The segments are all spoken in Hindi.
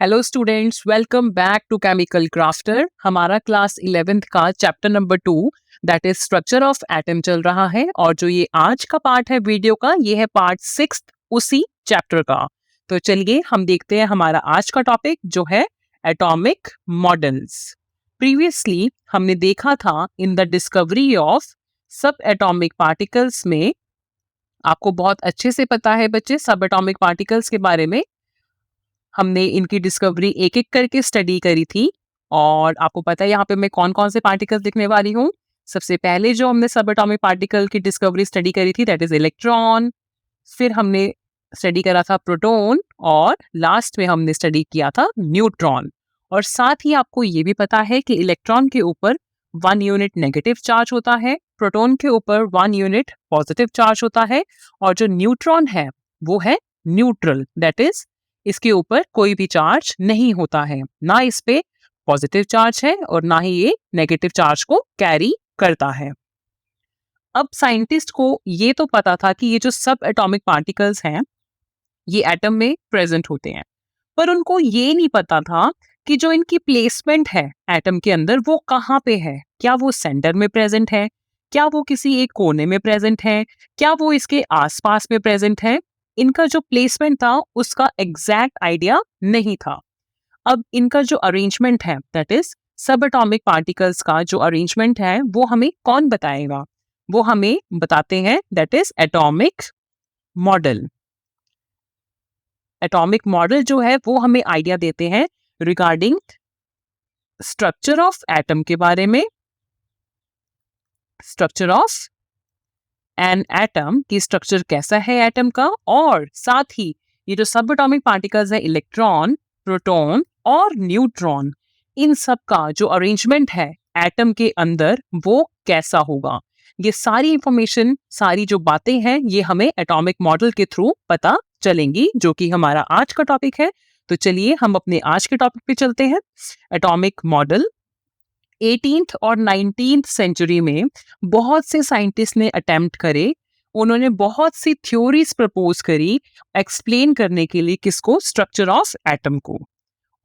Hello students, welcome back to chemical crafter. हमारा क्लास 11th का chapter number 2 that is structure of atom चल रहा है और जो ये आज का पार्ट है वीडियो का, ये है पार्ट 6 उसी चैप्टर का। तो चलिए हम देखते हैं हमारा आज का टॉपिक जो है एटॉमिक मॉडल्स। प्रीवियसली हमने देखा था इन द डिस्कवरी ऑफ सब एटॉमिक पार्टिकल्स में, आपको बहुत अच्छे से पता है बच्चे सब एटॉमिक पार्टिकल्स के बारे में। हमने इनकी डिस्कवरी एक एक करके स्टडी करी थी और आपको पता है यहाँ पे मैं कौन कौन से पार्टिकल्स लिखने वाली हूँ। सबसे पहले जो हमने सब एटॉमिक पार्टिकल की डिस्कवरी स्टडी करी थी दैट इज इलेक्ट्रॉन, फिर हमने स्टडी करा था प्रोटॉन और लास्ट में हमने स्टडी किया था न्यूट्रॉन। और साथ ही आपको ये भी पता है कि इलेक्ट्रॉन के ऊपर 1 यूनिट नेगेटिव चार्ज होता है, प्रोटॉन के ऊपर 1 यूनिट पॉजिटिव चार्ज होता है और जो न्यूट्रॉन है वो है न्यूट्रल, दैट इज इसके ऊपर कोई भी चार्ज नहीं होता है, ना इस पे पॉजिटिव चार्ज है और ना ही ये नेगेटिव चार्ज को कैरी करता है। अब साइंटिस्ट को ये तो पता था कि ये जो सब एटॉमिक पार्टिकल्स हैं ये एटम में प्रेजेंट होते हैं, पर उनको ये नहीं पता था कि जो इनकी प्लेसमेंट है एटम के अंदर वो कहाँ पे है। क्या वो सेंटर में प्रेजेंट है, क्या वो किसी एक कोने में प्रेजेंट है, क्या वो इसके आसपास में प्रेजेंट है। इनका जो प्लेसमेंट था उसका एग्जैक्ट आइडिया नहीं था। अब इनका जो अरेंजमेंट है दैट इज सब एटॉमिक पार्टिकल्स का जो अरेंजमेंट है वो हमें कौन बताएगा, वो हमें बताते हैं that is atomic model. Atomic model जो है वो हमें आइडिया देते हैं रिगार्डिंग स्ट्रक्चर ऑफ एटम के बारे में, स्ट्रक्चर ऑफ एन एटम की स्ट्रक्चर कैसा है एटम का, और साथ ही ये जो सब एटॉमिक पार्टिकल्स है इलेक्ट्रॉन, प्रोटॉन और न्यूट्रॉन, इन सब का जो अरेंजमेंट है एटम के अंदर वो कैसा होगा। ये सारी इंफॉर्मेशन, सारी जो बातें हैं ये हमें एटॉमिक मॉडल के थ्रू पता चलेंगी, जो कि हमारा आज का टॉपिक है। तो चलिए हम अपने आज के टॉपिक पे चलते हैं। एटॉमिक मॉडल 18th और 19th सेंचुरी में बहुत से साइंटिस्ट ने अटेम्प्ट करे, उन्होंने बहुत सी थ्योरीज प्रपोज करी एक्सप्लेन करने के लिए किसको, स्ट्रक्चर ऑफ एटम को।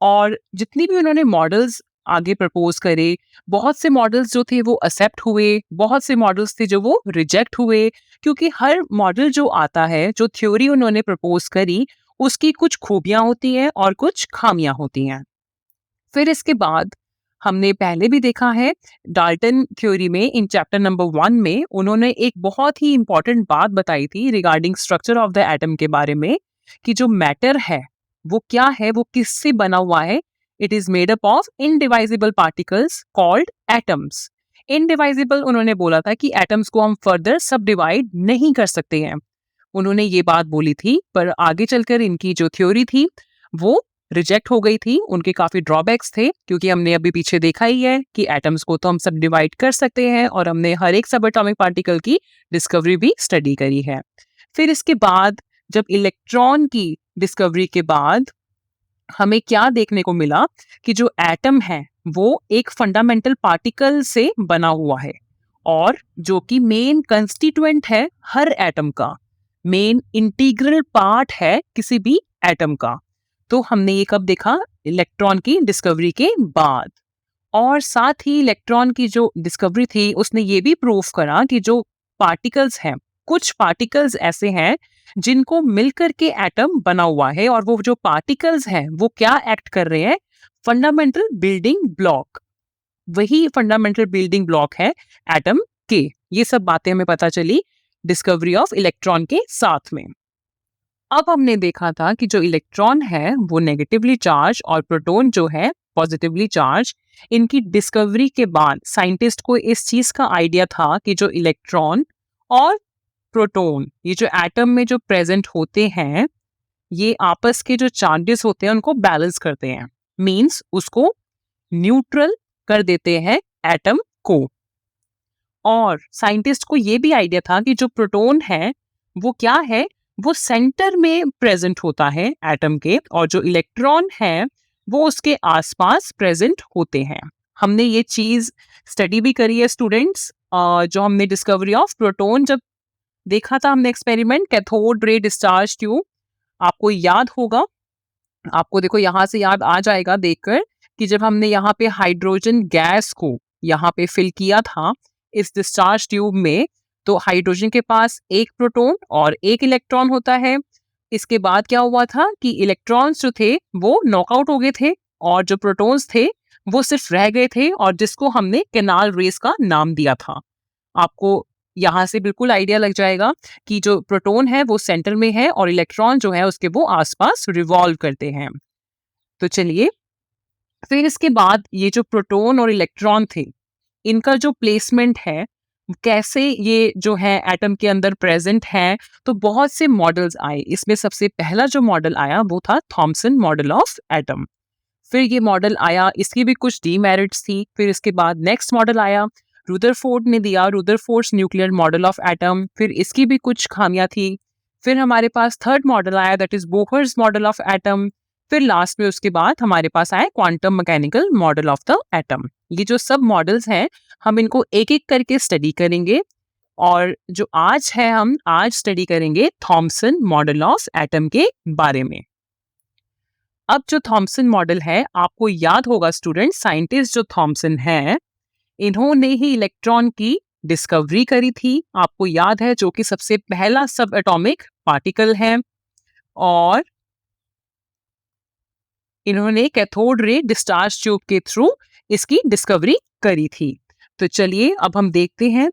और जितनी भी उन्होंने मॉडल्स आगे प्रपोज करे, बहुत से मॉडल्स जो थे वो एक्सेप्ट हुए, बहुत से मॉडल्स थे जो वो रिजेक्ट हुए, क्योंकि हर मॉडल जो आता है, जो थ्योरी उन्होंने प्रपोज करी, उसकी कुछ खूबियां होती हैं और कुछ खामियां होती हैं। फिर इसके बाद हमने पहले भी देखा है डाल्टन थ्योरी में, इन चैप्टर नंबर 1 में उन्होंने एक बहुत ही इंपॉर्टेंट बात बताई थी regarding structure of the atom के बारे में, कि जो मैटर है वो क्या है, वो किससे बना हुआ है। It is made up of indivisible particles called atoms. Indivisible उन्होंने बोला था कि एटम्स को हम फर्दर सब डिवाइड नहीं कर सकते हैं, उन्होंने ये बात बोली थी, पर आगे चलकर इनकी जो थ्योरी थी वो रिजेक्ट हो गई थी। उनके काफी ड्रॉबैक्स थे, क्योंकि हमने अभी पीछे देखा ही है कि एटम्स को तो हम सब डिवाइड कर सकते हैं और हमने हर एक सब एटॉमिक पार्टिकल की डिस्कवरी भी स्टडी करी है। फिर इसके बाद जब इलेक्ट्रॉन की डिस्कवरी के बाद हमें क्या देखने को मिला कि जो एटम है वो एक फंडामेंटल पार्टिकल से बना हुआ है और जो कि मेन कंस्टिट्यूएंट है हर एटम का, मेन इंटीग्रल पार्ट है किसी भी एटम का। तो हमने ये कब देखा, इलेक्ट्रॉन की डिस्कवरी के बाद। और साथ ही इलेक्ट्रॉन की जो डिस्कवरी थी उसने ये भी प्रूव करा कि जो पार्टिकल्स हैं, कुछ पार्टिकल्स ऐसे हैं जिनको मिलकर के एटम बना हुआ है, और वो जो पार्टिकल्स हैं वो क्या एक्ट कर रहे हैं, फंडामेंटल बिल्डिंग ब्लॉक, वही फंडामेंटल बिल्डिंग ब्लॉक है एटम के। ये सब बातें हमें पता चली डिस्कवरी ऑफ इलेक्ट्रॉन के साथ में। अब हमने देखा था कि जो इलेक्ट्रॉन है वो नेगेटिवली चार्ज और प्रोटॉन जो है पॉजिटिवली चार्ज। इनकी डिस्कवरी के बाद साइंटिस्ट को इस चीज का आइडिया था कि जो इलेक्ट्रॉन और प्रोटॉन, ये जो एटम में जो प्रेजेंट होते हैं, ये आपस के जो चार्जेस होते हैं उनको बैलेंस करते हैं, मींस उसको न्यूट्रल कर देते हैं एटम को। और साइंटिस्ट को ये भी आइडिया था कि जो प्रोटॉन है वो क्या है, वो सेंटर में प्रेजेंट होता है एटम के, और जो इलेक्ट्रॉन है वो उसके आसपास प्रेजेंट होते हैं। हमने ये चीज स्टडी भी करी है स्टूडेंट्स। जो हमने डिस्कवरी ऑफ प्रोटॉन जब देखा था हमने experiment cathode ray discharge tube, आपको याद होगा आपको देखो यहाँ से याद आ जाएगा देखकर कि जब हमने यहाँ पे हाइड्रोजन गैस को यहाँ पे फिल किया था इस डिस्चार्ज ट्यूब में, तो हाइड्रोजन के पास एक प्रोटॉन और एक इलेक्ट्रॉन होता है। इसके बाद क्या हुआ था कि इलेक्ट्रॉन्स जो थे वो नॉकआउट हो गए थे और जो प्रोटॉन्स थे वो सिर्फ रह गए थे, और जिसको हमने कैनाल रेस का नाम दिया था। आपको यहाँ से बिल्कुल आइडिया लग जाएगा कि जो प्रोटॉन है वो सेंटर में है और इलेक्ट्रॉन जो है उसके वो आसपास रिवॉल्व करते हैं। तो चलिए, फिर इसके बाद ये जो प्रोटॉन और इलेक्ट्रॉन थे इनका जो प्लेसमेंट है, कैसे ये जो है एटम के अंदर प्रेजेंट है, तो बहुत से मॉडल्स आए। इसमें सबसे पहला जो मॉडल आया वो था थॉमसन मॉडल ऑफ एटम। फिर ये मॉडल आया, इसकी भी कुछ डीमेरिट्स थी। फिर इसके बाद नेक्स्ट मॉडल आया, रुदरफोर्ड ने दिया रुदरफोर्ड्स न्यूक्लियर मॉडल ऑफ एटम। फिर इसकी भी कुछ खामियां थी। फिर हमारे पास थर्ड मॉडल आया, that is Bohr's model of atom. फिर लास्ट में उसके बाद हमारे पास आया quantum mechanical model of the atom. ये जो सब मॉडल्स हैं हम इनको एक एक करके स्टडी करेंगे, और जो आज है हम आज स्टडी करेंगे थॉमसन मॉडल ऑफ एटम के बारे में। अब जो थॉमसन मॉडल है, आपको याद होगा स्टूडेंट, साइंटिस्ट जो थॉमसन है इन्होंने ही इलेक्ट्रॉन की डिस्कवरी करी थी। आपको याद है, जो कि सबसे पहला सब एटॉमिक पार्टिकल है, और इन्होंने कैथोड रे डिस्चार्ज ट्यूब के थ्रू इसकी डिस्कवरी करी थी। तो चलिए अब हम देखते हैं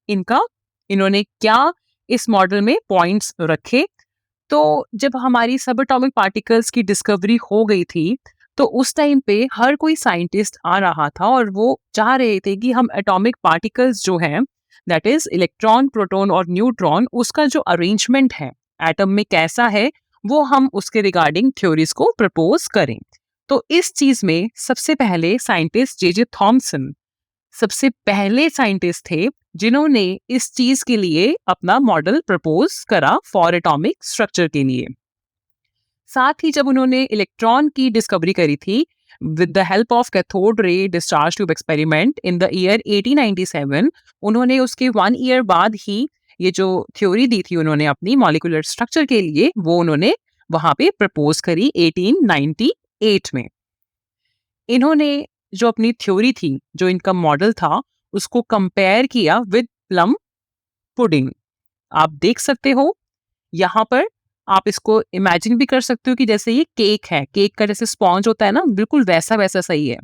इन्होंने क्या इस मॉडल में पॉइंट्स रखे। तो जब हमारी सब एटॉमिक पार्टिकल्स की डिस्कवरी हो गई थी, तो उस टाइम पे हर कोई साइंटिस्ट आ रहा था और वो चाह रहे थे कि हम एटॉमिक पार्टिकल्स जो हैं, दैट इज इलेक्ट्रॉन, प्रोटॉन और न्यूट्रॉन, उसका जो अरेंजमेंट है एटम में कैसा है, वो हम उसके रिगार्डिंग थ्योरीज को प्रपोज करें। तो इस चीज में सबसे पहले साइंटिस्ट जे थॉमसन सबसे पहले साइंटिस्ट थे जिन्होंने इस चीज के लिए अपना मॉडल प्रपोज करा फॉर एटॉमिक स्ट्रक्चर के लिए। साथ ही जब उन्होंने इलेक्ट्रॉन की डिस्कवरी करी थी with the help of cathode ray discharge tube experiment in the year 1897, उन्होंने उसके 1 ईयर बाद ही ये जो थ्योरी दी थी उन्होंने अपनी मॉलिक्यूलर स्ट्रक्चर के लिए, वो उन्होंने वहां पे प्रपोज करी 1898 में। इन्होंने जो अपनी थ्योरी थी, जो इनका मॉडल था, उसको कंपेयर किया विद प्लम पुडिंग। आप देख सकते हो यहाँ पर, आप इसको इमेजिन भी कर सकते हो कि जैसे ये केक है, केक का जैसे स्पॉन्ज होता है ना, बिल्कुल वैसा वैसा सही है।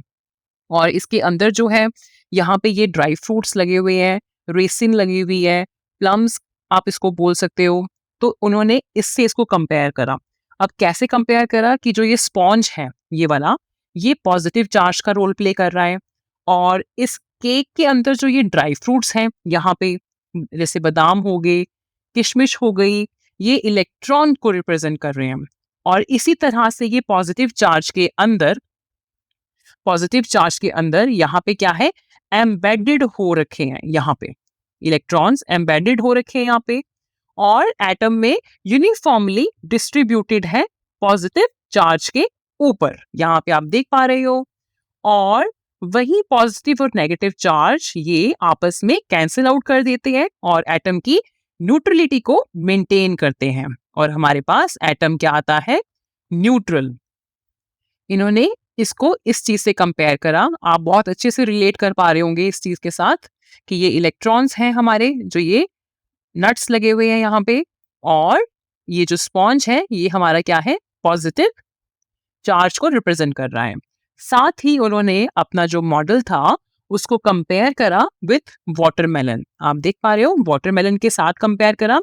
और इसके अंदर जो है यहाँ पे ये ड्राई फ्रूट्स लगे हुए हैं, रेसिन लगी हुई है, प्लम्स आप इसको बोल सकते हो। तो उन्होंने इससे इसको कंपेयर करा। अब कैसे कंपेयर करा कि जो ये स्पॉन्ज है ये वाला, ये पॉजिटिव चार्ज का रोल प्ले कर रहा है, और इस केक के अंदर जो ये ड्राई फ्रूट्स हैं यहाँ पे, जैसे बादाम हो गए, किशमिश हो गई, ये इलेक्ट्रॉन को रिप्रेजेंट कर रहे हैं। और इसी तरह से ये पॉजिटिव चार्ज के अंदर यहाँ पे क्या है, एम्बेडेड हो रखे हैं। यहाँ पे इलेक्ट्रॉन्स एम्बेडेड हो रखे हैं यहाँ पे, और एटम में यूनिफॉर्मली डिस्ट्रीब्यूटेड है पॉजिटिव चार्ज के ऊपर, यहाँ पे आप देख पा रहे हो। और वही पॉजिटिव और नेगेटिव चार्ज ये आपस में कैंसिल आउट कर देते हैं और एटम की न्यूट्रलिटी को मेंटेन करते हैं, और हमारे पास एटम क्या आता है, न्यूट्रल। इन्होंने इसको इस चीज से कंपेयर करा। आप बहुत अच्छे से रिलेट कर पा रहे होंगे इस चीज के साथ कि ये इलेक्ट्रॉन्स हैं हमारे, जो ये नट्स लगे हुए हैं यहाँ पे, और ये जो स्पॉन्ज है ये हमारा क्या है, पॉजिटिव चार्ज को रिप्रेजेंट कर रहा है। साथ ही उन्होंने अपना जो मॉडल था उसको कंपेयर करा विथ वाटरमेलन। आप देख पा रहे हो, वाटरमेलन के साथ कंपेयर करा।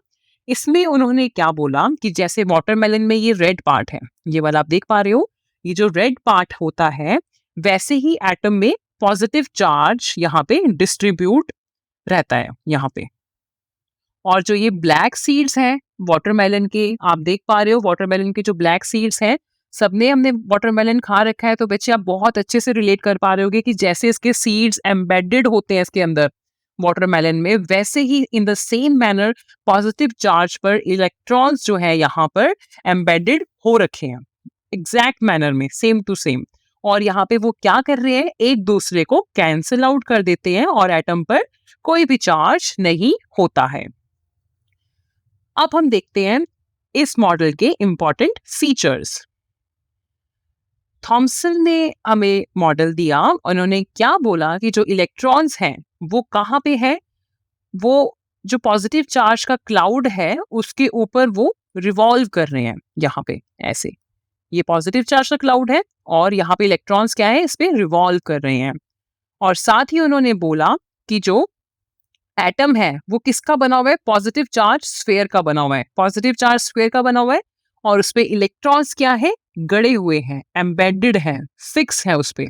इसमें उन्होंने क्या बोला कि जैसे वाटरमेलन में ये रेड पार्ट है, ये वाला आप देख पा रहे हो, ये जो रेड पार्ट होता है, वैसे ही एटम में पॉजिटिव चार्ज यहाँ पे डिस्ट्रीब्यूट रहता है यहाँ पे। और जो ये ब्लैक सीड्स हैं वाटरमेलन के, आप देख पा रहे हो वाटरमेलन के जो ब्लैक सीड्स हैं, सबने हमने वाटरमेलन खा रखा है, तो बच्चे आप बहुत अच्छे से रिलेट कर पा रहे होगे कि जैसे इसके सीड्स एम्बेडेड होते हैं इसके अंदर वाटरमेलन में, वैसे ही in the same manner positive charge पर इलेक्ट्रॉन्स जो है यहाँ पर एम्बेडेड हो रखे हैं एग्जैक्ट मैनर में, सेम टू सेम। और यहाँ पे वो क्या कर रहे हैं, एक दूसरे को कैंसिल आउट कर देते हैं और एटम पर कोई भी चार्ज नहीं होता है। अब हम देखते हैं इस मॉडल के इंपॉर्टेंट फीचर्स। थॉमसन ने हमें मॉडल दिया, उन्होंने क्या बोला कि जो इलेक्ट्रॉन्स हैं वो कहाँ पे है, वो जो पॉजिटिव चार्ज का क्लाउड है उसके ऊपर वो रिवॉल्व कर रहे हैं यहाँ पे ऐसे। ये पॉजिटिव चार्ज का क्लाउड है और यहाँ पे इलेक्ट्रॉन्स क्या है, इस पे रिवॉल्व कर रहे हैं। और साथ ही उन्होंने बोला कि जो एटम है वो किसका बना हुआ है, पॉजिटिव चार्ज स्फीयर का बना हुआ है, पॉजिटिव चार्ज स्फीयर का बना हुआ है और उस पे इलेक्ट्रॉन्स क्या है, गड़े हुए हैं, एम्बेडेड है, फिक्स है उस पे।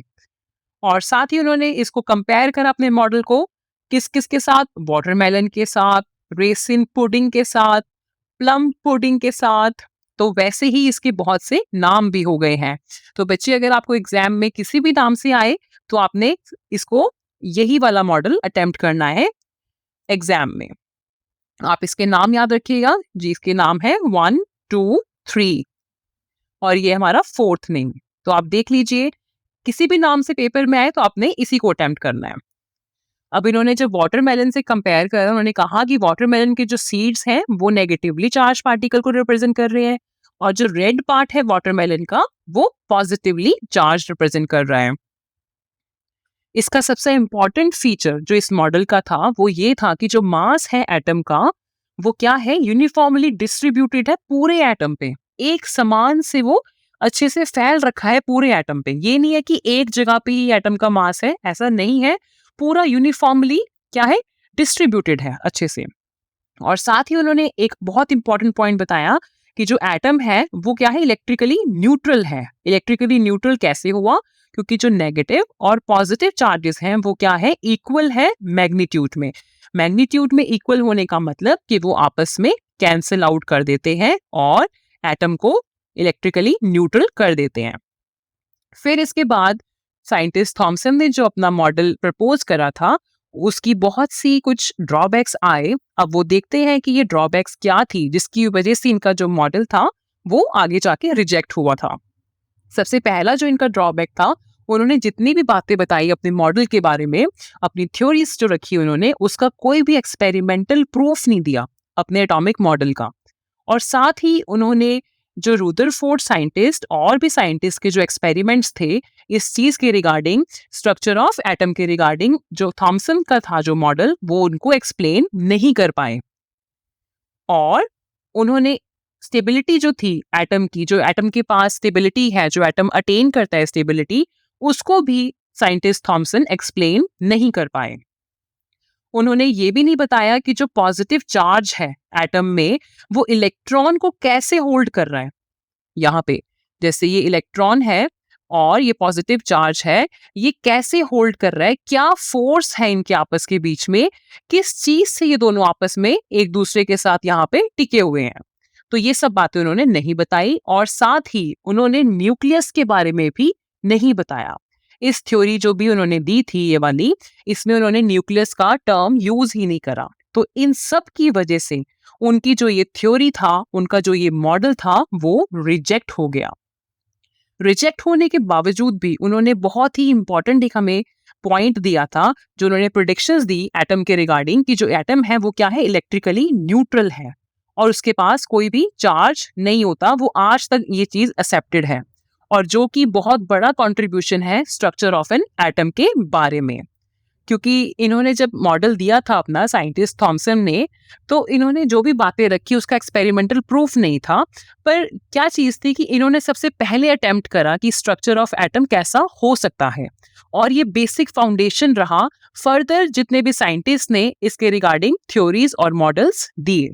और साथ ही उन्होंने इसको कंपेयर करा अपने मॉडल को किस किस के साथ, वाटरमेलन के साथ, रेसिन पुडिंग के साथ, प्लम पुडिंग के साथ। तो वैसे ही इसके बहुत से नाम भी हो गए हैं। तो बच्चे अगर आपको एग्जाम में किसी भी नाम से आए तो आपने इसको यही वाला मॉडल अटेम्प्ट करना है एग्जाम में। आप इसके नाम याद रखिएगा जी, इसके नाम है 1, 2, 3 और ये हमारा 4th नेम। तो आप देख लीजिए किसी भी नाम से पेपर में आए तो आपने इसी को अटेम्प्ट करना है। अब इन्होंने जब वाटरमेलन से कंपेयर करा, उन्होंने कहा कि वाटरमेलन के जो सीड्स हैं वो नेगेटिवली चार्ज पार्टिकल को रिप्रेजेंट कर रहे हैं और जो रेड पार्ट है वाटरमेलन का वो पॉजिटिवली चार्ज रिप्रेजेंट कर रहा है। इसका सबसे इंपॉर्टेंट फीचर जो इस मॉडल का था वो ये था कि जो मास है एटम का वो क्या है, यूनिफॉर्मली डिस्ट्रीब्यूटेड है पूरे एटम पे, एक समान से वो अच्छे से फैल रखा है पूरे एटम पे। ये नहीं है कि एक जगह पे ही एटम का मास है, ऐसा नहीं है, पूरा यूनिफॉर्मली क्या है, डिस्ट्रीब्यूटेड है अच्छे से। और साथ ही उन्होंने एक बहुत इंपॉर्टेंट पॉइंट बताया कि जो एटम है वो क्या है, इलेक्ट्रिकली न्यूट्रल है। इलेक्ट्रिकली न्यूट्रल कैसे हुआ, क्योंकि जो नेगेटिव और पॉजिटिव चार्जेस हैं वो क्या है, इक्वल है मैग्नीट्यूड में। मैग्नीट्यूड में इक्वल होने का मतलब कि वो आपस में कैंसिल आउट कर देते हैं और एटम को इलेक्ट्रिकली न्यूट्रल कर देते हैं। फिर इसके बाद साइंटिस्ट थॉमसन ने जो अपना मॉडल प्रपोज करा था उसकी बहुत सी कुछ ड्रॉबैक्स आए। अब वो देखते हैं कि ये ड्रॉबैक्स क्या थी जिसकी वजह से इनका जो मॉडल था वो आगे जाके रिजेक्ट हुआ था। सबसे पहला जो इनका ड्रॉबैक था, उन्होंने जितनी भी बातें बताई अपने मॉडल के बारे में, अपनी थ्योरीज जो रखी उन्होंने, उसका कोई भी एक्सपेरिमेंटल प्रूफ नहीं दिया अपने एटॉमिक मॉडल का। और साथ ही उन्होंने जो रुदरफोर्ड साइंटिस्ट और भी साइंटिस्ट के जो एक्सपेरिमेंट्स थे इस चीज के रिगार्डिंग, स्ट्रक्चर ऑफ एटम के रिगार्डिंग, जो थॉमसन का था जो मॉडल, वो उनको एक्सप्लेन नहीं कर पाए। और उन्होंने स्टेबिलिटी जो थी एटम की, जो एटम के पास स्टेबिलिटी है, जो एटम अटेन करता है स्टेबिलिटी, उसको भी साइंटिस्ट थॉमसन एक्सप्लेन नहीं कर पाए। उन्होंने ये भी नहीं बताया कि जो पॉजिटिव चार्ज है एटम में वो इलेक्ट्रॉन को कैसे होल्ड कर रहा है। यहाँ पे जैसे ये इलेक्ट्रॉन है और ये पॉजिटिव चार्ज है, ये कैसे होल्ड कर रहा है, क्या फोर्स है इनके आपस के बीच में, किस चीज से ये दोनों आपस में एक दूसरे के साथ यहाँ पे टिके हुए हैं। तो ये सब बातें उन्होंने नहीं बताई और साथ ही उन्होंने न्यूक्लियस के बारे में भी नहीं बताया। इस थ्योरी जो भी उन्होंने दी थी ये वाली, इसमें उन्होंने न्यूक्लियस का टर्म यूज ही नहीं करा। तो इन सब की वजह से उनकी जो ये थ्योरी था, उनका जो ये मॉडल था, वो रिजेक्ट हो गया। रिजेक्ट होने के बावजूद भी उन्होंने बहुत ही इंपॉर्टेंट एक हमें पॉइंट दिया था, जो उन्होंने प्रेडिक्शंस दी एटम के रिगार्डिंग कि जो एटम है वो क्या है, इलेक्ट्रिकली न्यूट्रल है और उसके पास कोई भी चार्ज नहीं होता। वो आज तक ये चीज एक्सेप्टेड है और जो कि बहुत बड़ा कंट्रीब्यूशन है स्ट्रक्चर ऑफ एन एटम के बारे में। क्योंकि इन्होंने जब मॉडल दिया था अपना साइंटिस्ट थॉमसन ने, तो इन्होंने जो भी बातें रखी उसका एक्सपेरिमेंटल प्रूफ नहीं था। पर क्या चीज थी कि इन्होंने सबसे पहले अटेम्प्ट करा कि स्ट्रक्चर ऑफ एटम कैसा हो सकता है और ये बेसिक फाउंडेशन रहा फर्दर जितने भी साइंटिस्ट ने इसके रिगार्डिंग थ्योरीज और मॉडल्स दिए।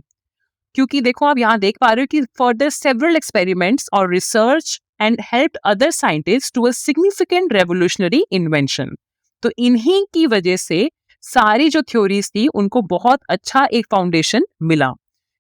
क्योंकि देखो आप यहाँ देख पा रहे हो कि फर्दर सेवरल एक्सपेरिमेंट्स और research and help other scientist to a significant revolutionary invention. तो इन्हीं की वजह से सारी जो थ्योरीज थी उनको बहुत अच्छा एक फाउंडेशन मिला।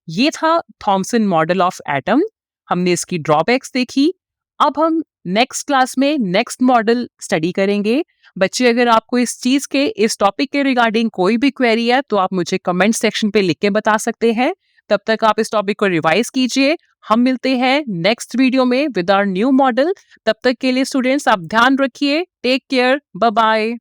ये था थॉमसन मॉडल ऑफ एटम। हमने इसकी ड्रॉबैक्स देखी। अब हम नेक्स्ट क्लास में नेक्स्ट मॉडल स्टडी करेंगे। बच्चे अगर आपको इस चीज के, इस टॉपिक के रिगार्डिंग कोई भी क्वेरी है तो आप मुझे कमेंट सेक्शन पे लिख के बता सकते हैं। तब तक आप इस टॉपिक को रिवाइज कीजिए। हम मिलते हैं नेक्स्ट वीडियो में विद आवर न्यू मॉडल। तब तक के लिए स्टूडेंट्स आप ध्यान रखिए। Take care, bye bye.